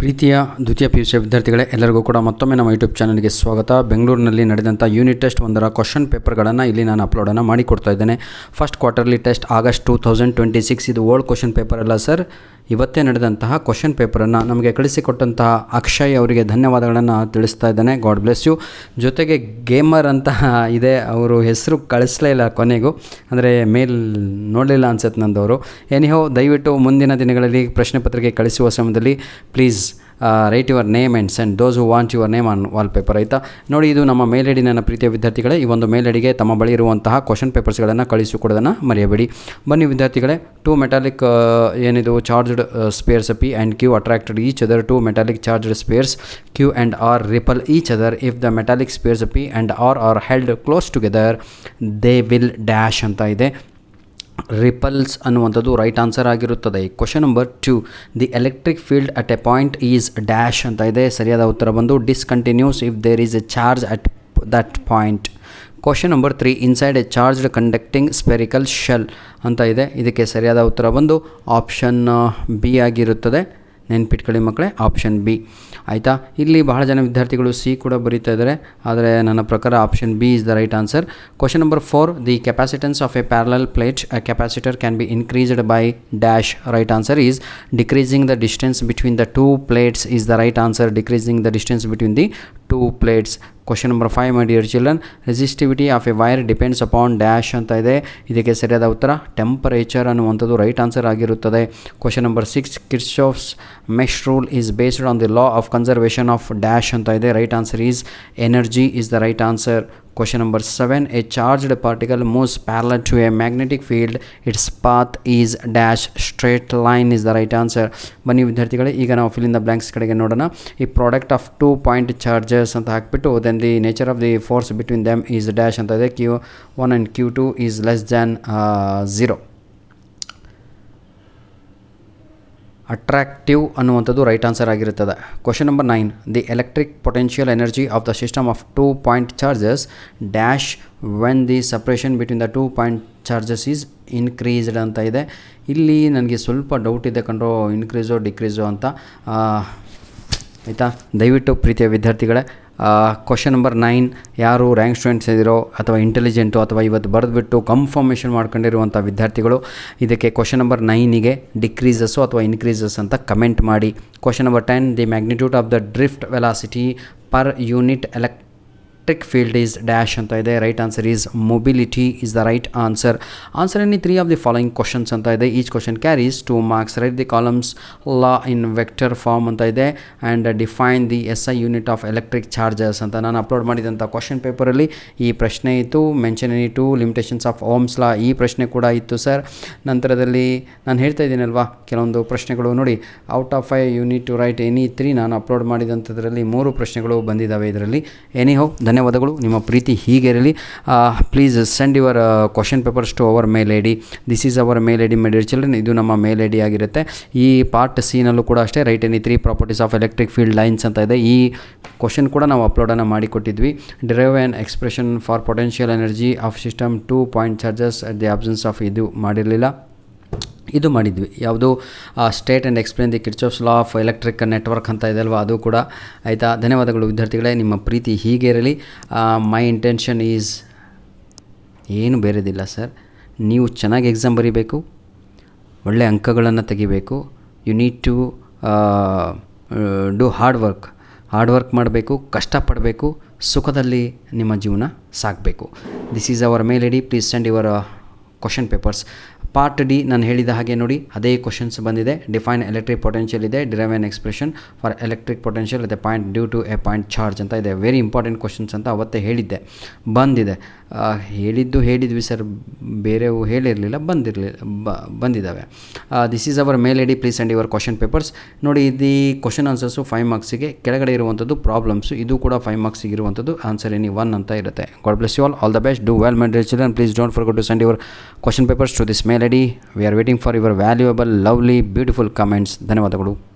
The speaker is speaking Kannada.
ಪ್ರೀತಿಯ ದ್ವಿತೀಯ PUC ವಿದ್ಯಾರ್ಥಿಗಳೇ, ಎಲ್ಲರಿಗೂ ಕೂಡ ಮತ್ತೊಮ್ಮೆ ನಮ್ಮ ಯೂಟ್ಯೂಬ್ ಚಾನಲ್ಗೆ ಸ್ವಾಗತ. ಬೆಂಗಳೂರಿನಲ್ಲಿ ನಡೆದಂಥ ಯೂನಿಟ್ ಟೆಸ್ಟ್ ಒಂದರ ಕ್ವಶನ್ ಪೇಪರ್ಗಳನ್ನು ಇಲ್ಲಿ ನಾನು ಅಪ್ಲೋಡನ್ನು ಮಾಡಿಕೊಡ್ತಾ ಇದ್ದೇನೆ. First quarterly test August 2026. ಇದು ಓಲ್ಡ್ ಕ್ವಶನ್ ಪೇಪರ್ ಅಲ್ಲ ಸರ್, ಇವತ್ತೇ ನಡೆದಂತಹ ಕ್ವಶನ್ ಪೇಪರನ್ನು ನಮಗೆ ಕಳಿಸಿಕೊಟ್ಟಂತಹ ಅಕ್ಷಯ್ ಅವರಿಗೆ ಧನ್ಯವಾದಗಳನ್ನು ತಿಳಿಸ್ತಾ ಇದ್ದೇನೆ. God bless you. ಜೊತೆಗೆ ಗೇಮರ್ ಅಂತ ಇದೆ, ಅವರು ಹೆಸರು ಕಳಿಸಲೇ ಇಲ್ಲ ಕೊನೆಗೂ, ಅಂದರೆ ಮೇಲ್ ನೋಡಲಿಲ್ಲ ಅನ್ಸುತ್ತೆ ನಂದವರು. ಎನಿಹೋ, ದಯವಿಟ್ಟು ಮುಂದಿನ ದಿನಗಳಲ್ಲಿ ಪ್ರಶ್ನೆ ಪತ್ರಿಕೆ ಕಳಿಸುವ ಸಮಯದಲ್ಲಿ please write your name and send those who want your name on all paper. ಆಯಿತಾ ನೋಡಿ, ಇದು ನಮ್ಮ ಮೇಲ್ ಐಡಿ. ನನ್ನ ಪ್ರೀತಿಯ ವಿದ್ಯಾರ್ಥಿಗಳೇ, ಈ ಒಂದು ಮೇಲ್ ಐಡಿಗೆ ತಮ್ಮ ಬಳಿ ಇರುವಂತಹ ಕ್ವಶನ್ ಪೇಪರ್ಸ್ಗಳನ್ನು ಕಳಿಸಿಕೊಡೋದನ್ನು ಮರೆಯಬೇಡಿ. ಬನ್ನಿ ವಿದ್ಯಾರ್ಥಿಗಳೇ, ಟೂ ಮೆಟಾಲಿಕ್ ಏನಿದು charged spares P and Q attracted each other. Two metallic charged spheres Q and R repel each other. If the metallic spheres P and R are held close together, they will dash ಅಂತ ಇದೆ. ರಿಪಲ್ಸ್ ಅನ್ನುವಂಥದ್ದು ರೈಟ್ ಆನ್ಸರ್ ಆಗಿರುತ್ತದೆ. Question number 2, the electric field at a point is dash ಅಂತ ಇದೆ. ಸರಿಯಾದ ಉತ್ತರ ಬಂದು discontinuous if there is a charge at that point. Question number 3, inside a charged conducting spherical shell ಅಂತ ಇದೆ. ಇದಕ್ಕೆ ಸರಿಯಾದ ಉತ್ತರ ಬಂದು ಆಪ್ಷನ್ ಬಿ ಆಗಿರುತ್ತದೆ. ನೆನ್ಪಿಟ್ಕೊಳ್ಳಿ ಮಕ್ಕಳೇ, ಆಪ್ಷನ್ ಬಿ. ಆಯಿತಾ, ಇಲ್ಲಿ ಬಹಳ ಜನ ವಿದ್ಯಾರ್ಥಿಗಳು ಸಿ ಕೂಡ ಬರೀತಾ ಇದ್ದಾರೆ, ಆದರೆ ನನ್ನ ಪ್ರಕಾರ option B is the right answer. Question number 4, the capacitance of A parallel plate A capacitor can be increased by dash. Right answer is decreasing the distance between the two plates is the right answer. Decreasing the distance between the two plates. Question number 5, my dear children, resistivity of A wire depends upon dash ಅಂತ ಇದೆ. ಇದಕ್ಕೆ ಸರಿಯಾದ ಉತ್ತರ ಟೆಂಪರೇಚರ್ ಅನ್ನುವಂಥದ್ದು ರೈಟ್ ಆನ್ಸರ್ ಆಗಿರುತ್ತದೆ. Question number 6, Kirchhoff's mesh rule is based on the law of conservation of dash ಅಂತ ಇದೆ. Right answer is energy is the right answer. Question number 7, a charged particle moves parallel to a magnetic field. Its path is dash straight line is the right answer. ಬನ್ನಿ ವಿದ್ಯಾರ್ಥಿಗಳೇ, ಈಗ ನಾವು fill in the blanks ಕಡೆಗೆ ನೋಡೋಣ. ಈ ಪ್ರಾಡಕ್ಟ್ ಆಫ್ 2 point charges ಅಂತ ಹಾಕ್ಬಿಟ್ಟು then the nature of the force between them is dash ಅಂತ ಇದೆ. Q1 and Q2 is less than 0. Attractive ಅನ್ನುವಂಥದ್ದು ರೈಟ್ ಆನ್ಸರ್ ಆಗಿರುತ್ತದೆ. Question number 9, the electric potential energy of the system of 2 point charges dash when the separation between the 2 point charges is increased ಅಂತ ಇದೆ. ಇಲ್ಲಿ ನನಗೆ ಸ್ವಲ್ಪ ಡೌಟ್ ಇದೆ ಕಂಡ್ರೋ, ಇನ್ಕ್ರೀಸೋ ಡಿಕ್ರೀಸೋ ಅಂತ. ಆಯಿತಾ, ದಯವಿಟ್ಟು ಪ್ರೀತಿಯ ವಿದ್ಯಾರ್ಥಿಗಳೇ, ಕ್ವಶನ್ ನಂಬರ್ 9 ಯಾರು ರ್ಯಾಂಕ್ ಸ್ಟೂಡೆಂಟ್ಸ್ ಇದ್ದೀರೋ ಅಥವಾ ಇಂಟೆಲಿಜೆಂಟು ಅಥವಾ ಇವತ್ತು ಬರೆದುಬಿಟ್ಟು ಕನ್ಫರ್ಮೇಷನ್ ಮಾಡ್ಕೊಂಡಿರುವಂಥ ವಿದ್ಯಾರ್ಥಿಗಳು ಇದಕ್ಕೆ ಕ್ವಶನ್ ನಂಬರ್ 9ಗೆ ಡಿಕ್ರೀಸಸ್ಸು ಅಥವಾ ಇನ್ಕ್ರೀಸಸ್ ಅಂತ ಕಮೆಂಟ್ ಮಾಡಿ. Question number 10, the magnitude of the drift velocity per unit electric field is dash ಅಂತ ಇದೆ. Right answer is mobility is the right answer. Answer any 3 of the following questions ಅಂತ ಇದೆ. Each question carries 2 marks. Write the Coulomb's law in vector form ಅಂತ ಇದೆ. And define the SI unit of electric charges ಅಂತ ನಾನು ಅಪ್ಲೋಡ್ ಮಾಡಿದಂಥ ಕ್ವಶನ್ ಪೇಪರಲ್ಲಿ ಈ ಪ್ರಶ್ನೆ ಇತ್ತು. Mention any 2 limitations of Ohm's law, ಈ ಪ್ರಶ್ನೆ ಕೂಡ ಇತ್ತು ಸರ್. ನಂತರದಲ್ಲಿ ನಾನು ಹೇಳ್ತಾ ಇದ್ದೀನಲ್ವಾ, ಕೆಲವೊಂದು ಪ್ರಶ್ನೆಗಳು ನೋಡಿ, out of 5 you need to write any 3. ನಾನು ಅಪ್ಲೋಡ್ ಮಾಡಿದಂಥದ್ರಲ್ಲಿ 3 ಪ್ರಶ್ನೆಗಳು ಬಂದಿದ್ದಾವೆ ಇದರಲ್ಲಿ. ಎನಿಹೋ, ಧನ್ಯವಾದಗಳು. ನಿಮ್ಮ ಪ್ರೀತಿ ಹೀಗೆ ಇರಲಿ. Please send your question papers to our mail I D. This is our mail I D, my dear children. ಇದು ನಮ್ಮ ಮೇಲ್ ಐ ಡಿ ಆಗಿರುತ್ತೆ. ಈ ಪಾರ್ಟ್ ಸಿನಲ್ಲೂ ಕೂಡ ಅಷ್ಟೇ, write any 3 properties of electric field lines ಅಂತ ಇದೆ. ಈ ಕ್ವಶನ್ ಕೂಡ ನಾವು ಅಪ್ಲೋಡನ್ನು ಮಾಡಿಕೊಟ್ಟಿದ್ವಿ. Derive an expression for potential energy of system 2 point charges at the absence of ಇದು ಮಾಡಿರಲಿಲ್ಲ, ಇದು ಮಾಡಿದ್ವಿ. ಯಾವುದು state and explain the Kirchhoff's law of electric network ಅಂತ ಇದೆ ಅಲ್ವಾ, ಅದು ಕೂಡ. ಆಯಿತಾ, ಧನ್ಯವಾದಗಳು ವಿದ್ಯಾರ್ಥಿಗಳೇ. ನಿಮ್ಮ ಪ್ರೀತಿ ಹೀಗೆ ಇರಲಿ. ಮೈ ಇಂಟೆನ್ಷನ್ ಈಸ್ ಏನು ಬೇರೆದಿಲ್ಲ ಸರ್, ನೀವು ಚೆನ್ನಾಗಿ ಎಕ್ಸಾಮ್ ಬರೀಬೇಕು, ಒಳ್ಳೆಯ ಅಂಕಗಳನ್ನು ತೆಗಿಬೇಕು. You need to do hard work ಮಾಡಬೇಕು, ಕಷ್ಟಪಡಬೇಕು, ಸುಖದಲ್ಲಿ ನಿಮ್ಮ ಜೀವನ ಸಾಗಬೇಕು. This is our mail I D. Please send your question papers. Part D ನಾನು ಹೇಳಿದ ಹಾಗೆ ನೋಡಿ, ಅದೇ ಕ್ವಶನ್ಸ್ ಬಂದಿದೆ. ಡಿಫೈನ್ ಎಲೆಕ್ಟ್ರಿಕ್ ಪೊಟೆನ್ಷಿಯಲ್ ಇದೆ. Derive an expression for electric potential at a point due to a point charge ಅಂತ ಇದೆ. ವೆರಿ ಇಂಪಾರ್ಟೆಂಟ್ ಕ್ವಶನ್ಸ್ ಅಂತ ಅವತ್ತೇ ಹೇಳಿದ್ದೆ, ಬಂದಿದೆ. ಹೇಳಿದ್ವಿ ಸರ್, ಬೇರೆವು ಹೇಳಿರಲಿಲ್ಲ, ಬಂದಿದ್ದಾವೆ. This is our mail I D. Please send your question papers. ನೋಡಿ, ಇದು ಕ್ವಶನ್ ಆನ್ಸರ್ಸು 5 marksಗೆ, ಕೆಳಗಡೆ ಇರುವಂಥದ್ದು ಪ್ರಾಬ್ಲಮ್ಸು, ಇದು ಕೂಡ 5 marksಗೆ ಇರುವಂಥದ್ದು. ಆನ್ಸರ್ ಎನಿ 1 ಅಂತ ಇರುತ್ತೆ. God bless you all the best. Do well my dear children. Please don't forget to send your question papers to this mail I D. We are waiting for your valuable, lovely, beautiful comments. ಧನ್ಯವಾದಗಳು.